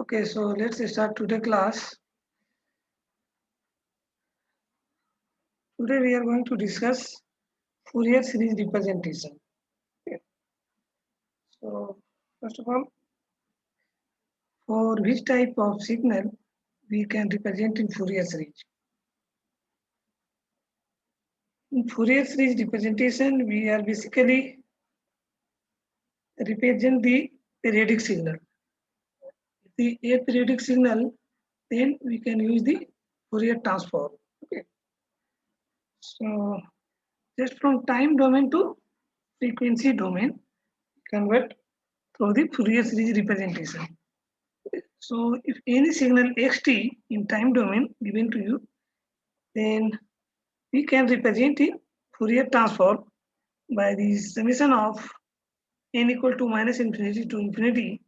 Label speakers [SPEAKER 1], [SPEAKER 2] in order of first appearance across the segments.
[SPEAKER 1] Okay, so let's start today class. Today we are going to discuss Fourier series representation. Okay. So first of all, for which type of signal we can represent in Fourier series? In Fourier series representation, we are basically represent the periodic signal. If the aperiodic signal, then we can use the Fourier transform. Okay. So just from time domain to frequency domain, convert through the Fourier series representation. So if any signal xt in time domain given to you, then we can represent in Fourier transform by the summation of n equal to minus infinity to infinity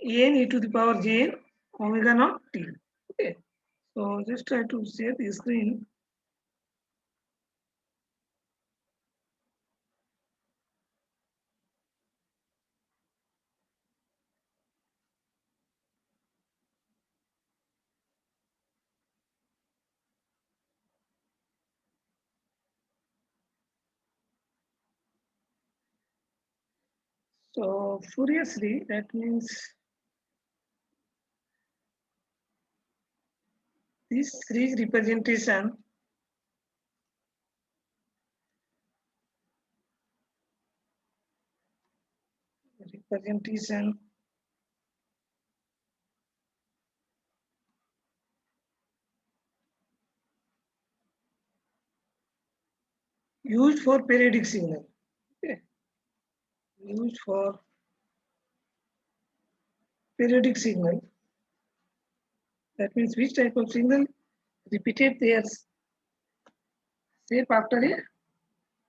[SPEAKER 1] n e to the power j omega naught t. Okay. So just try to share the screen. So Fourier series, that means this series representation used for periodic signal. Okay. Used for periodic signal. That means which type of signal repeated their shape after a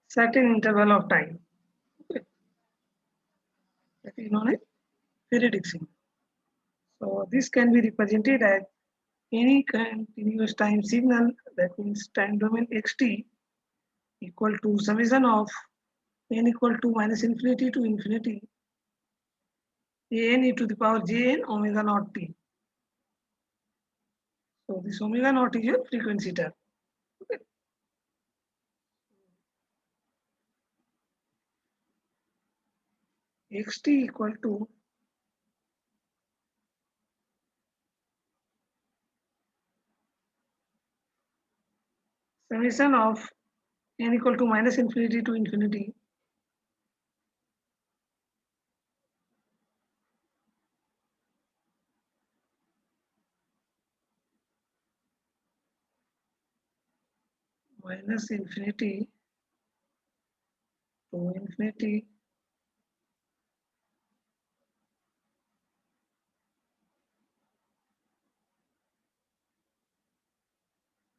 [SPEAKER 1] certain interval of time. Okay. That is known as periodic signal. So this can be represented as any continuous time signal, that means time domain xt equal to summation of n equal to minus infinity to infinity n e to the power jn omega naught t. So this omega naught is your frequency term. Okay. Xt equal to summation of n equal to minus infinity to infinity minus infinity to infinity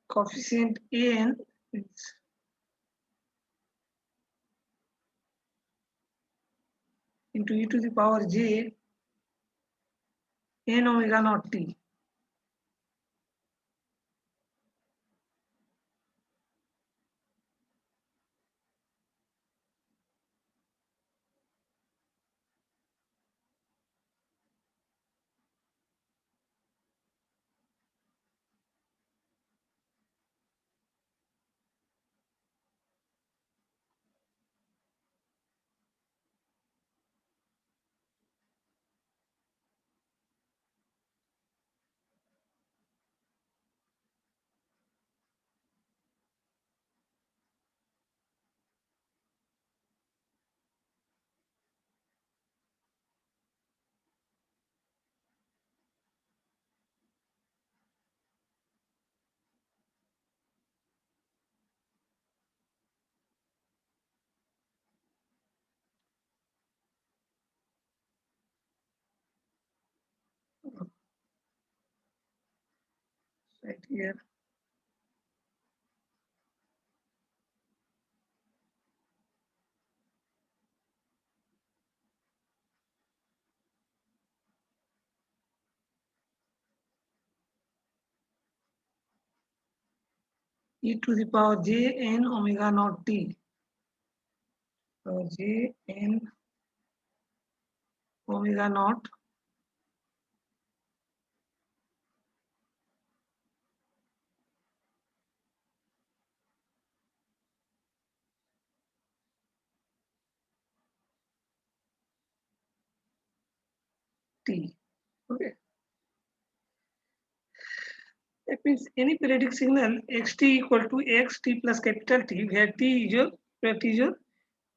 [SPEAKER 1] coefficient an is into e to the power j n omega naught t. Right here. E to the power j n omega naught t. So j n omega naught t. Okay. That means any periodic signal xt equal to xt plus capital T, where t is your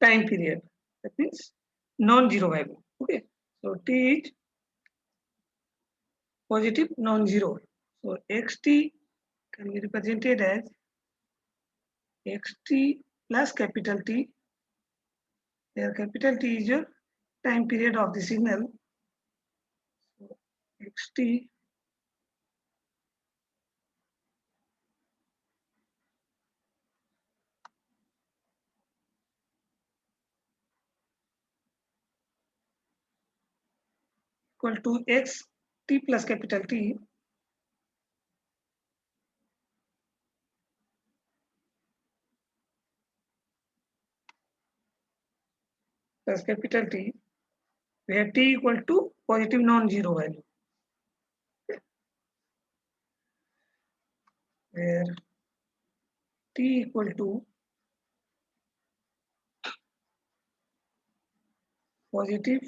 [SPEAKER 1] time period. That means non-zero value. Okay. So t is positive non-zero. So xt can be represented as xt plus capital T, where capital T is your time period of the signal. So xt equal to x t plus capital T plus capital T, where t equal to positive non-zero value, where t equal to positive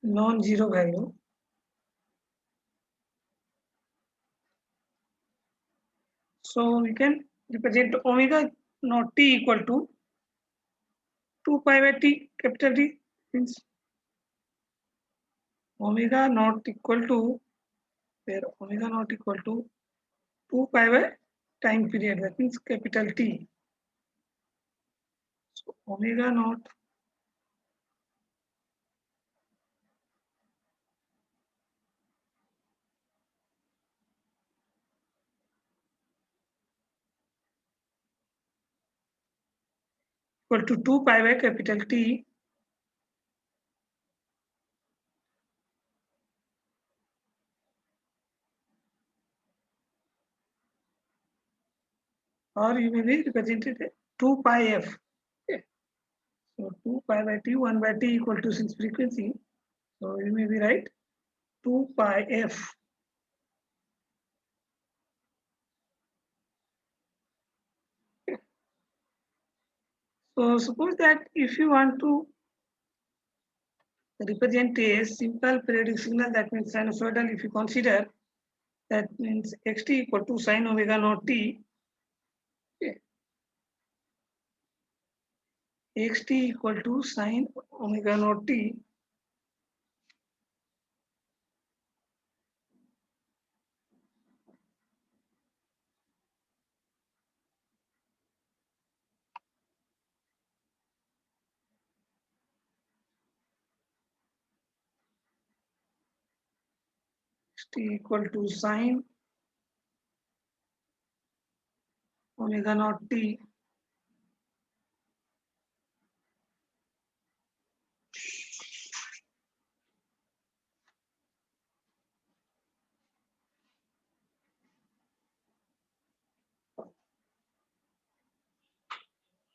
[SPEAKER 1] non-zero value. So we can represent omega naught t equal to 2 pi by t capital T, means omega naught equal to, where omega naught equal to 2 pi by time period, that means capital T. So omega naught equal to 2 pi by capital T, or you may be represented as 2 pi f. Okay. So 2 pi by t, 1 by t equal to since frequency. So you may be right, 2 pi f. Okay. So suppose that if you want to represent a simple periodic signal, that means sinusoidal, if you consider, that means xt equal to sine omega naught t. Okay. xt equal to sine omega naught t xt equal to sine omega naught t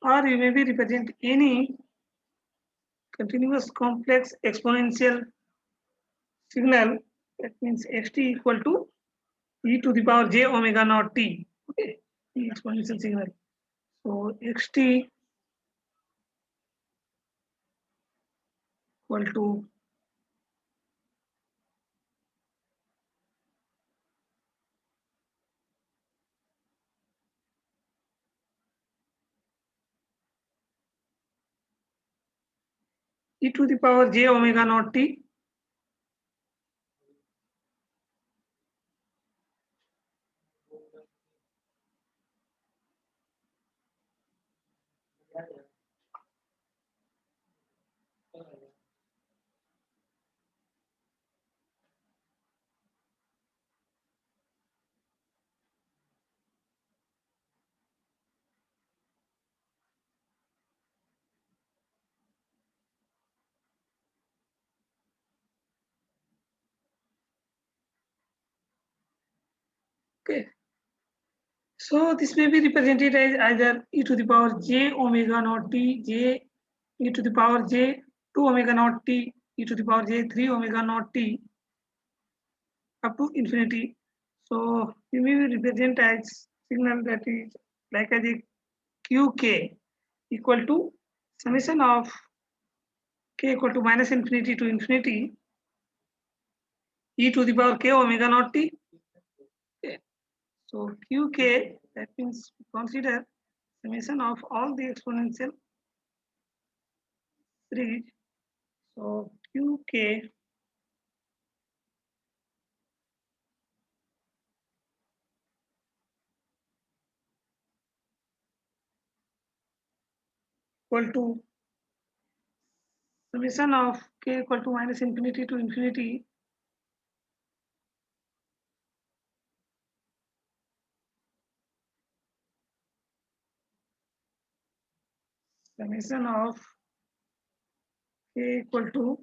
[SPEAKER 1] or you may be represent any continuous complex exponential signal, that means xt equal to e to the power j omega naught t. Okay, the exponential signal. So xt equal to e to the power j omega naught t okay. So this may be represented as either e to the power j omega naught t, j e to the power j 2 omega naught t e to the power j 3 omega naught t up to infinity. So we will represent as signal that is like as a qk equal to summation of k equal to minus infinity to infinity e to the power k omega naught t. Okay. So qk, that means consider summation of all the exponential series. So qk equal to summation of k equal to minus infinity to infinity summation of k equal to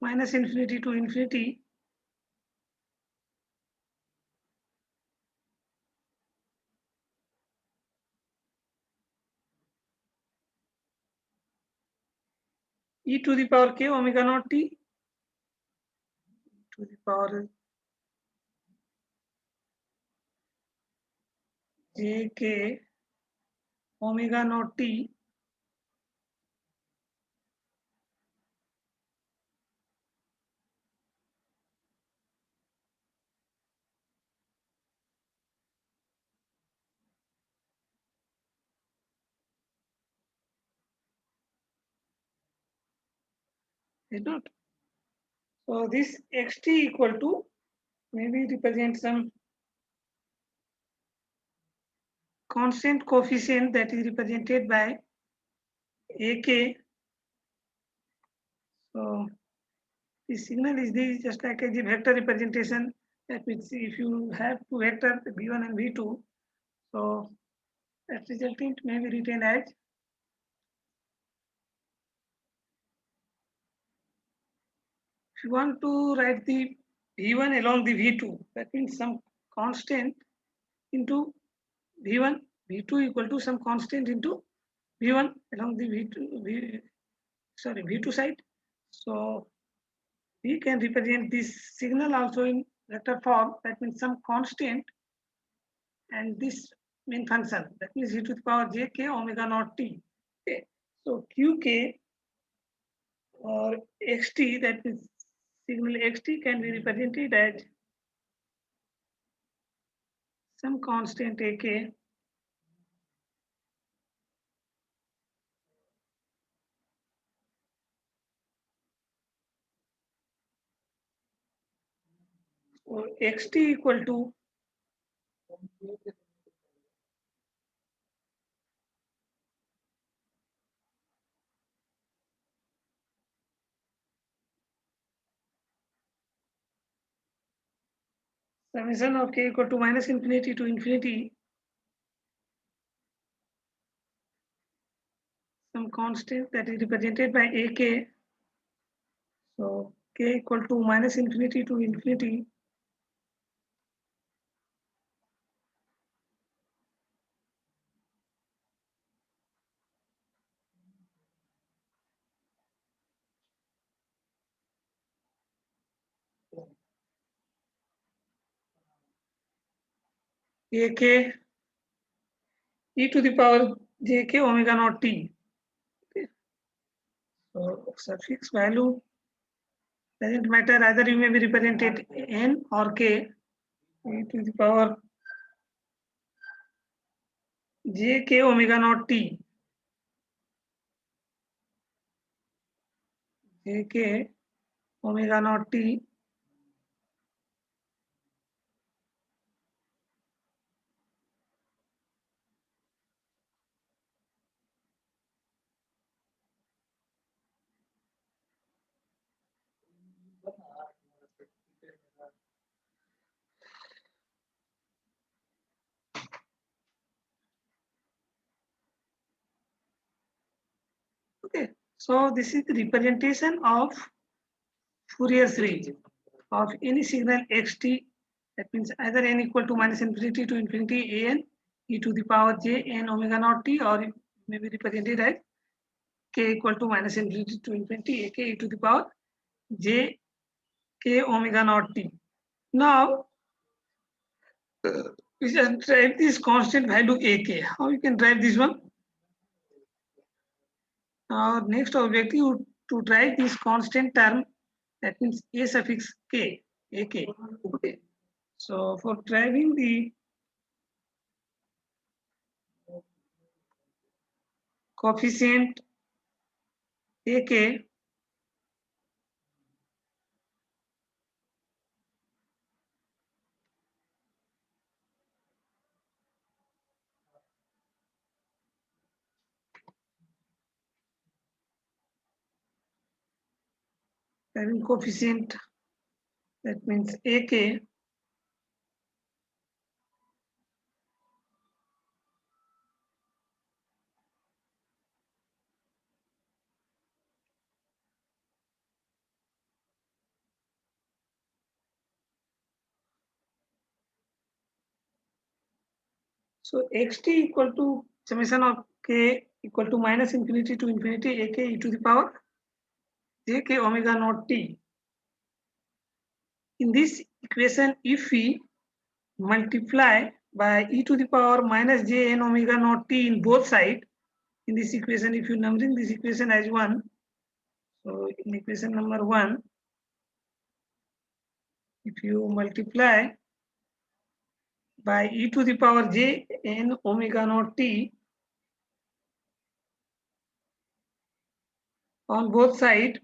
[SPEAKER 1] minus infinity to infinity e to the power k omega naught t to the power j k omega naught t is not. So this xt equal to maybe represent some constant coefficient that is represented by ak. So the signal is this just like a vector representation. That means if you have two vectors v1 and v2, so that resultant may be written as if you want to write the v1 along the v2, that means some constant into v1, v2 equal to some constant into v1 along the v2 side. So we can represent this signal also in vector form. That means some constant and this main function. That means e to the power j k omega naught t. Okay. So qk or xt, that means signal xt can be represented as some constant ak or xt equal to summation of k equal to minus infinity to infinity some constant that is represented by ak. So k equal to minus infinity to infinity ak e to the power jk omega naught t. Okay. So suffix value doesn't matter, either you may be represented n or k e to the power jk omega naught t jk omega naught t. Okay, so this is the representation of Fourier series of any signal xt. That means either n equal to minus infinity to infinity an e to the power j n omega naught t, or it may be represented as k equal to minus infinity to infinity ak e to the power j k omega naught t. Now we just drive this constant value ak. How you can drive this one? Our next objective to drive this constant term, that means a suffix k, ak. Okay. So for driving the coefficient ak, driving coefficient, that means ak, so xt equal to summation of k equal to minus infinity to infinity ak e to the power j k omega naught t. In this equation, if we multiply by e to the power minus j n omega naught t in both sides, in this equation, if you numbering this equation as 1, so in equation number 1, if you multiply by e to the power j n omega naught t on both sides,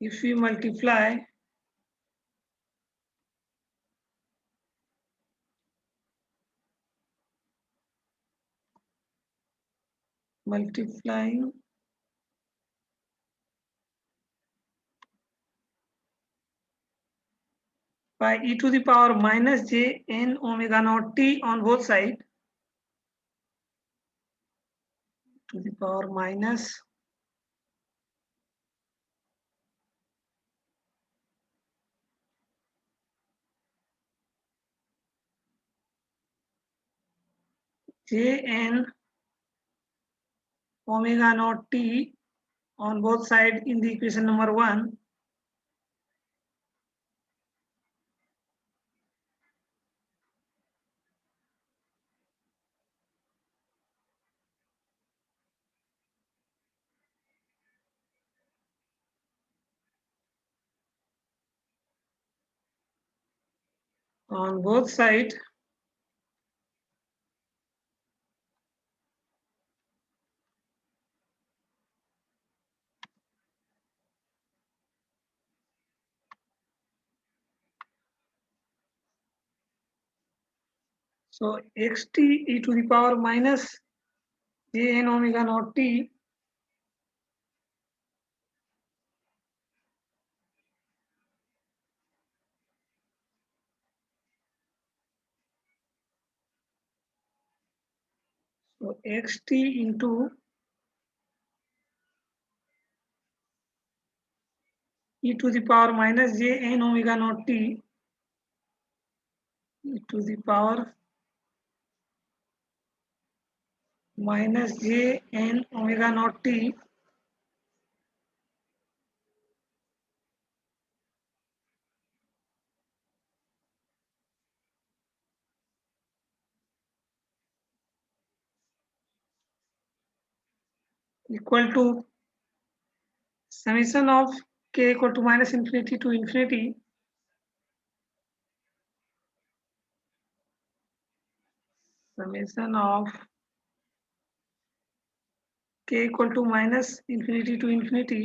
[SPEAKER 1] if we multiply multiplying by e to the power minus j n omega naught t on both sides, to the power minus j n omega naught t on both sides in the equation number 1, on both sides so xt e to the power minus j n omega naught t so xt into e to the power minus j n omega naught t e to the power minus j n omega naught t equal to summation of k equal to minus infinity to infinity summation of k equal to minus infinity to infinity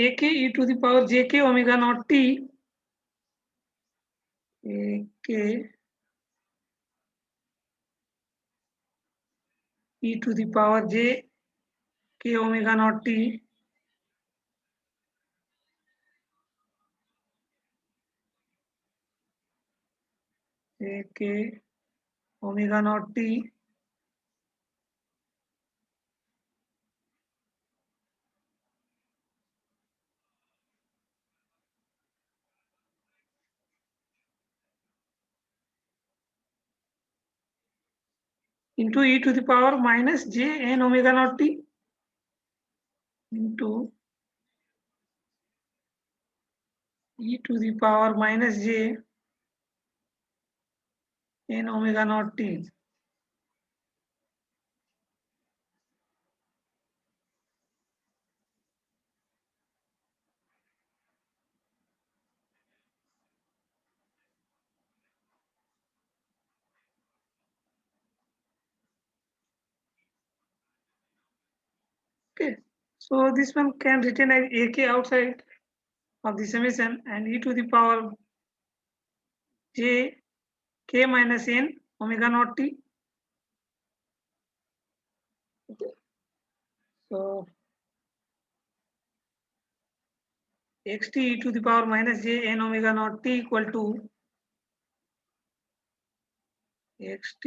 [SPEAKER 1] ak e to the power jk omega naught t ak e to the power j k omega naught t A k omega naught t into e to the power minus j n omega naught t into e to the power minus j n omega naught t. Okay, so this one can written as ak outside of the summation and e to the power j k minus n omega naught t. Okay. So xt e to the power minus j n omega naught t equal to xt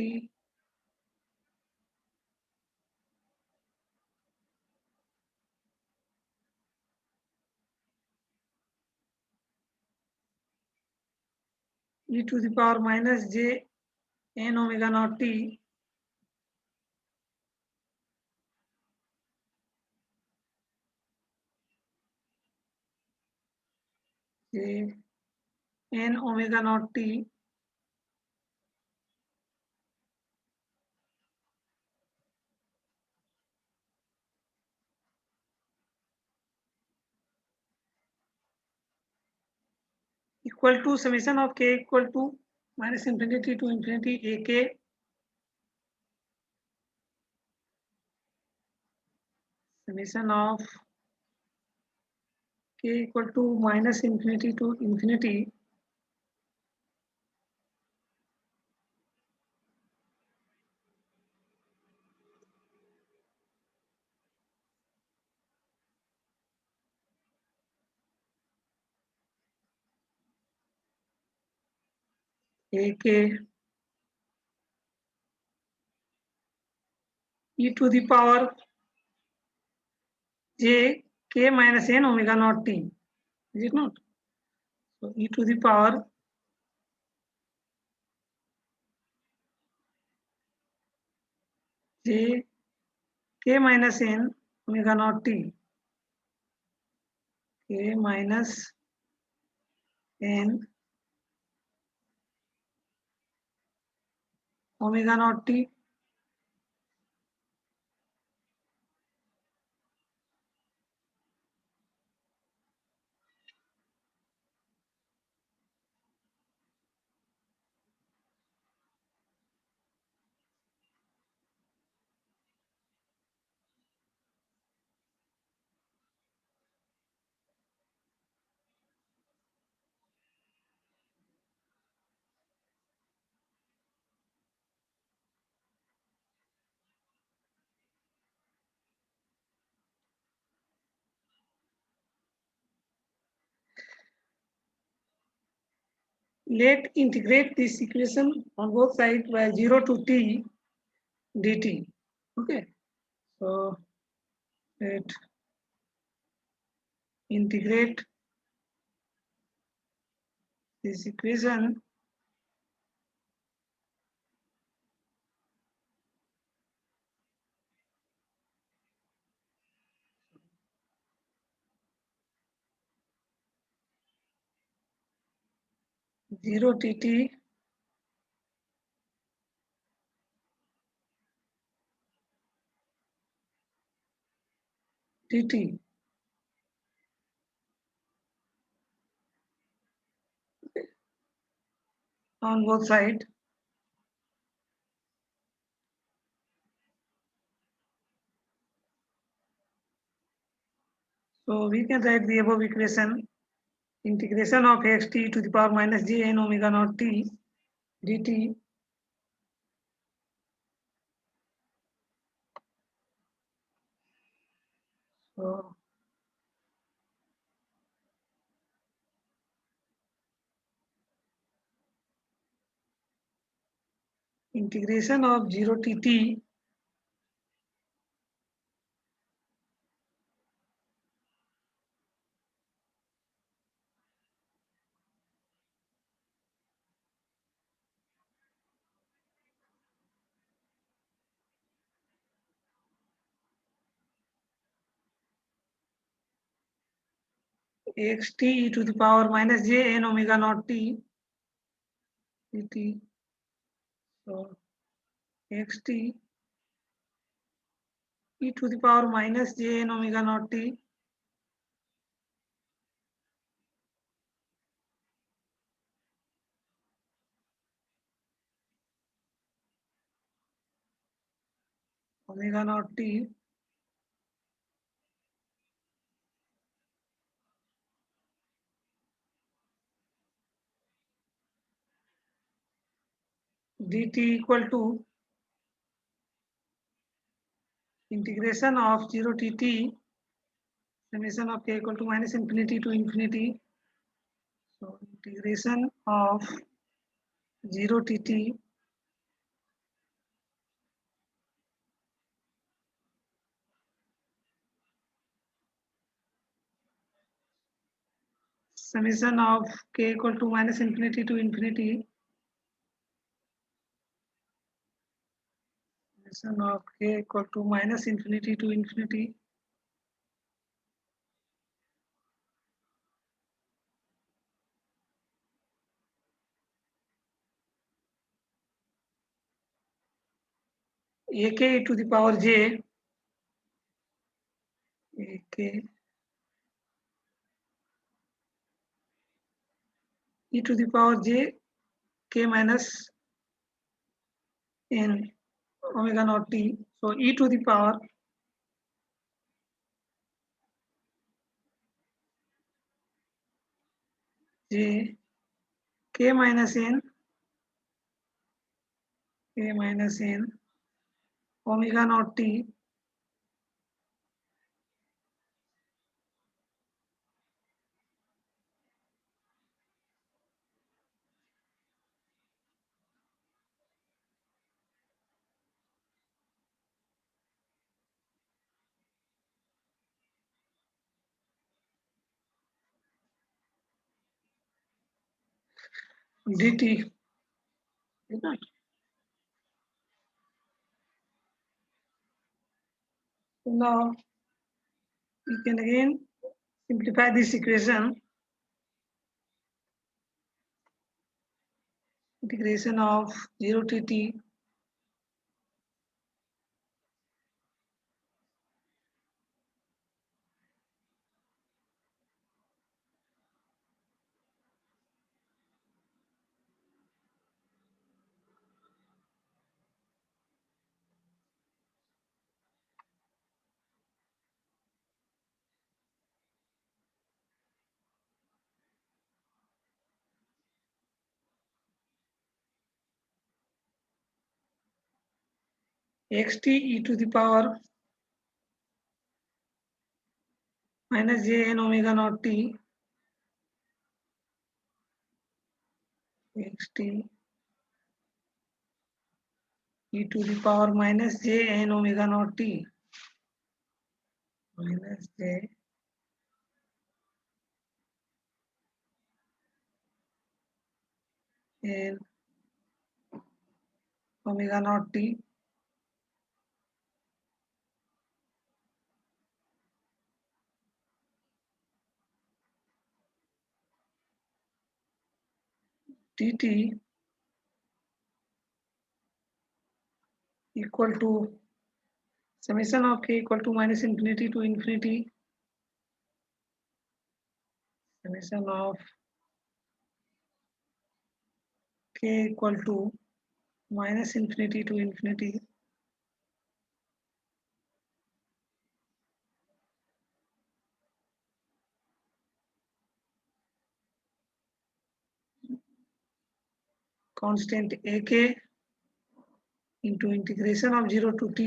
[SPEAKER 1] e to the power minus j n omega naught t j n omega naught t equal to summation of k equal to minus infinity to infinity ak summation of k equal to minus infinity to infinity ak e to the power j k minus n omega naught t. Is it not? So e to the power j k minus n omega naught t k minus n omega naught t let integrate this equation on both sides by 0 to t dt. Okay, so let integrate this equation 0 dt dt on both sides. So we can write the above equation integration of xt to the power minus j n omega naught t dt so integration of 0 to t xt e to the power minus j n omega naught t dt. So xt e to the power minus j n omega naught t omega naught t dt equal to integration of 0 to t summation of k equal to minus infinity to infinity. So integration of 0 to t summation of k equal to minus infinity to infinity. Summation of k equal to minus infinity to infinity. Ak e to the power j ak e to the power j k minus n omega naught t. So e to the power j k minus n omega naught t dt. So now we can again simplify this equation. Integration of 0 to t xt e to the power minus j n omega naught t xt e to the power minus j n omega naught t minus j n omega naught t dt equal to summation of k equal to minus infinity to infinity summation of k equal to minus infinity to infinity constant ak into integration of 0 to t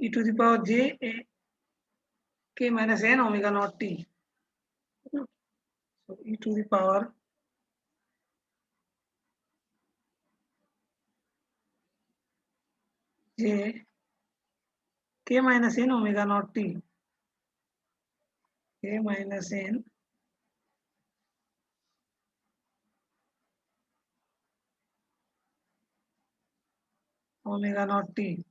[SPEAKER 1] e to the power j k minus n omega naught t. So e to the power j k minus n omega naught t. K minus n omega naught t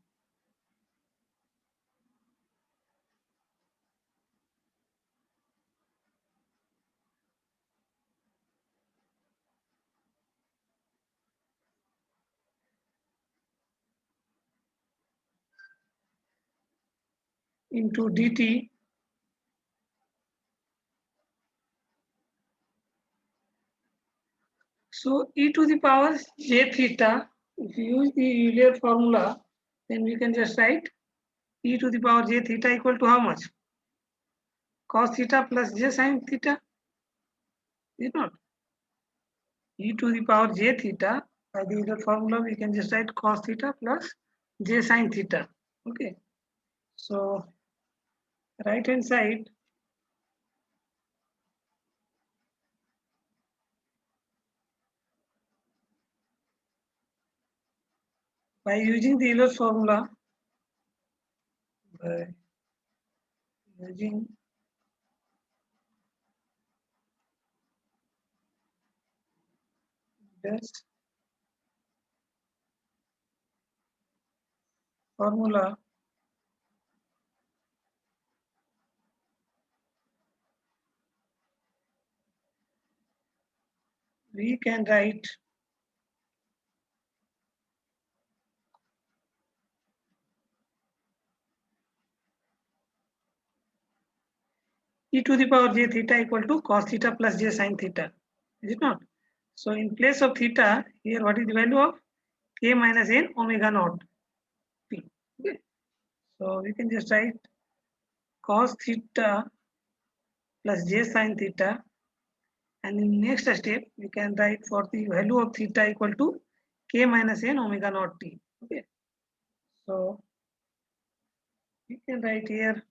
[SPEAKER 1] into dt. So e to the power j theta, if you use the Euler formula, then we can just write e to the power j theta equal to how much? Cos theta plus j sin theta, is not? E to the power j theta, by the Euler formula, we can just write cos theta plus j sin theta. Okay. So right hand side, by using the Euler formula, by using this formula, we can write e to the power j theta equal to cos theta plus j sin theta. Is it not? So in place of theta, here what is the value of k minus n omega naught t? Okay. So we can just write cos theta plus j sin theta, and in next step we can write for the value of theta equal to k minus n omega naught t. Okay. So we can write here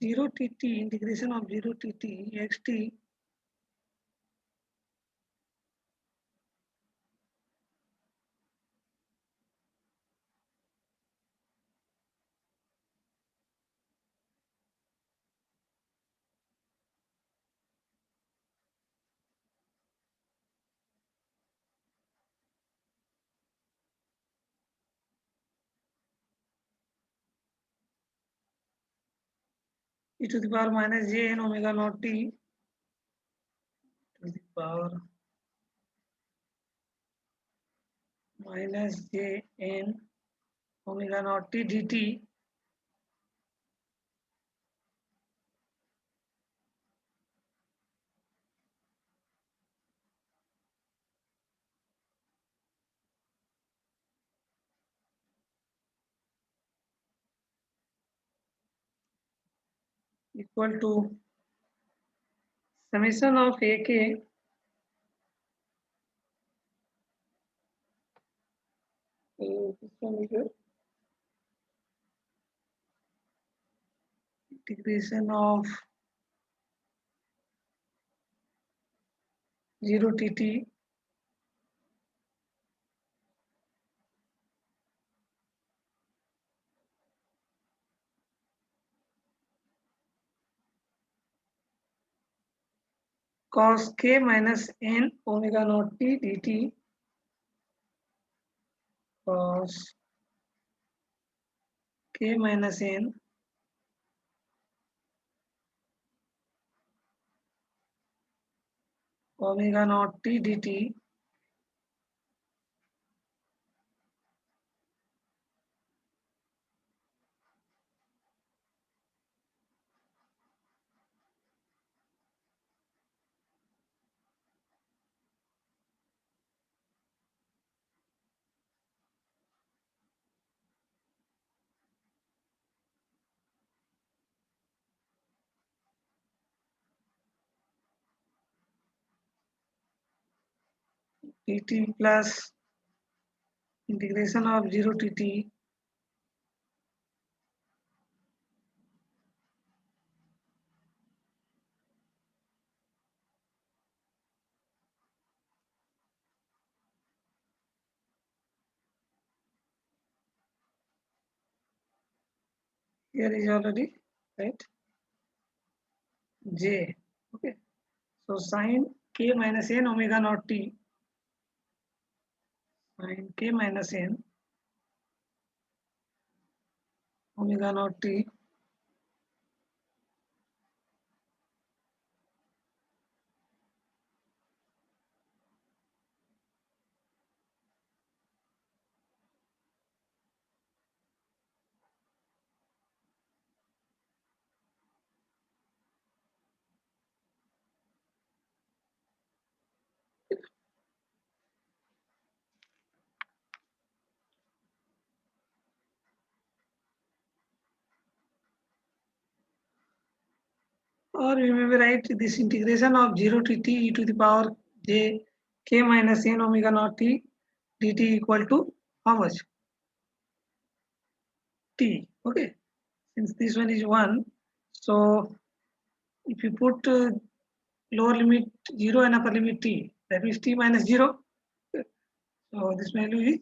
[SPEAKER 1] zero tt integration of zero tt xt e to the power minus j n omega naught t to the power minus j n omega naught t dt equal to summation of ak this one is your integration of zero tt cos k minus n omega naught t dt cos k minus n omega naught t dt dt plus integration of 0 to t here is already right j. Okay, so sin k minus n omega naught t, sin k minus n omega naught t or we may write this integration of 0 to t e to the power j k minus n omega naught t dt equal to how much t. Okay, since this one is 1, so if you put lower limit 0 and upper limit t, that means t minus 0. So this value is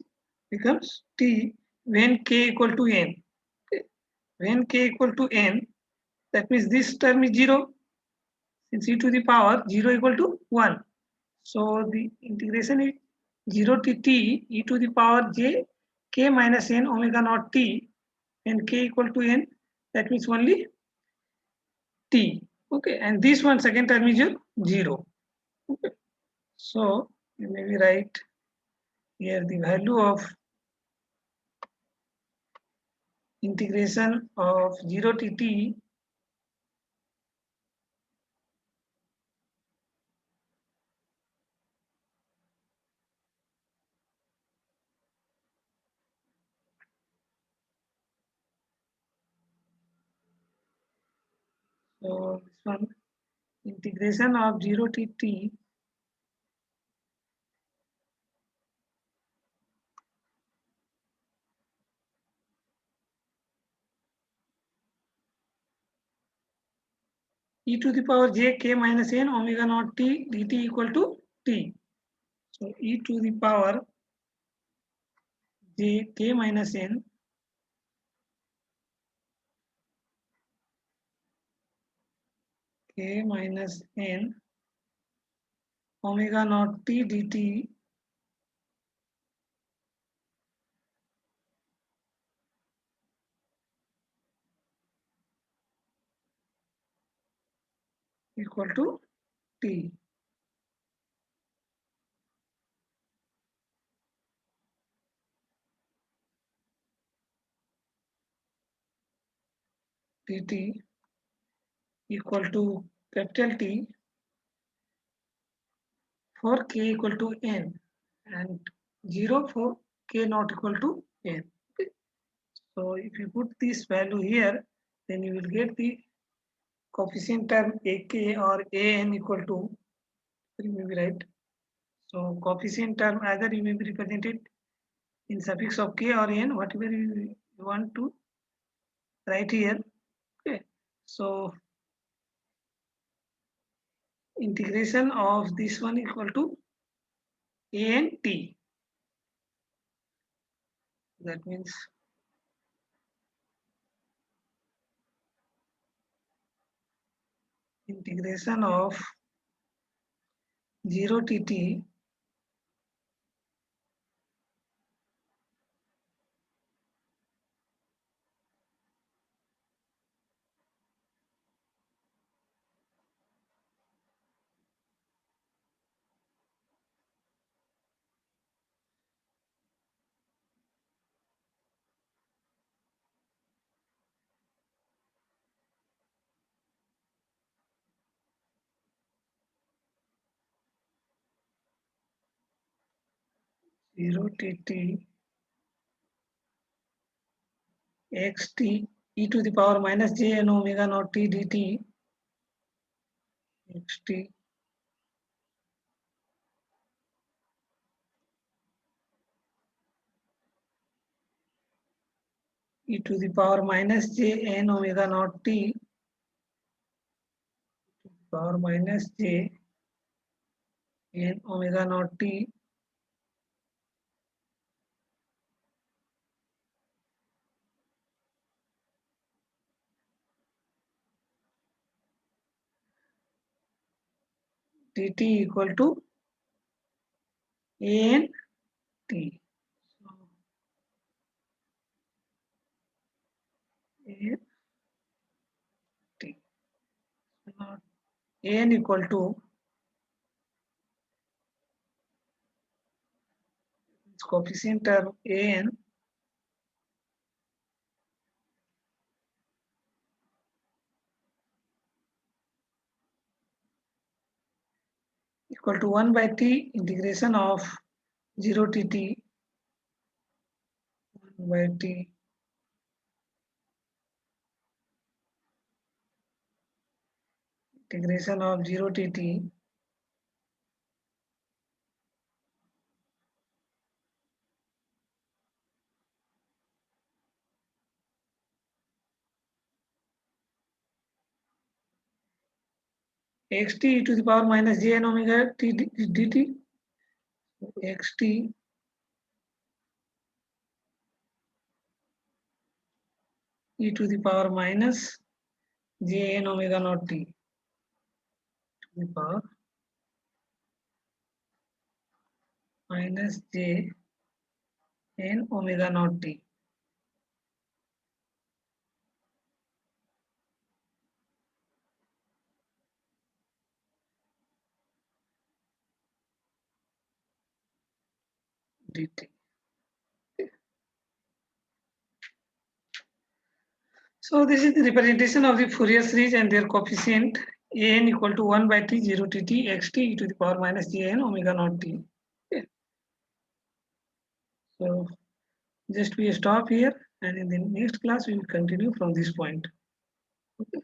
[SPEAKER 1] becomes t when k equal to n. Okay. When k equal to n, that means this term is 0, since e to the power 0 equal to 1. So the integration is 0 to t e to the power j k minus n omega naught t, and k equal to n, that means only t. Okay, and this one second term is your 0. Okay, so you maybe write here the value of integration of 0 to t so this one integration of 0 to t e to the power j k minus n omega naught t dt equal to t. So e to the power j k minus n k minus n omega naught t dt equal to t. Dt equal to capital T for k equal to n and 0 for k not equal to n. Okay. So if you put this value here, then you will get the coefficient term ak or an equal to, you may be right. So coefficient term either you may be represented in suffix of k or n, whatever you want to write here. Okay. So integration of this one equal to a and t. That means integration of 0 to t 0 to t x t e to the power minus j n omega naught t dt x t e to the power minus j n omega naught t power minus j n omega naught t dt equal to a n t. So a n t. So now a n equal to its coefficient term a n equal to 1 by t integration of 0 to t 1 by t integration of 0 to t xt e to the power minus j n omega t dt. So xt e to the power minus j n omega naught t to the power minus j n omega naught t dt. So this is the representation of the Fourier series and their coefficient a n equal to 1 by t 0 to t xt e to the power minus j n omega naught t. Okay. So just we stop here, and in the next class we will continue from this point. Okay.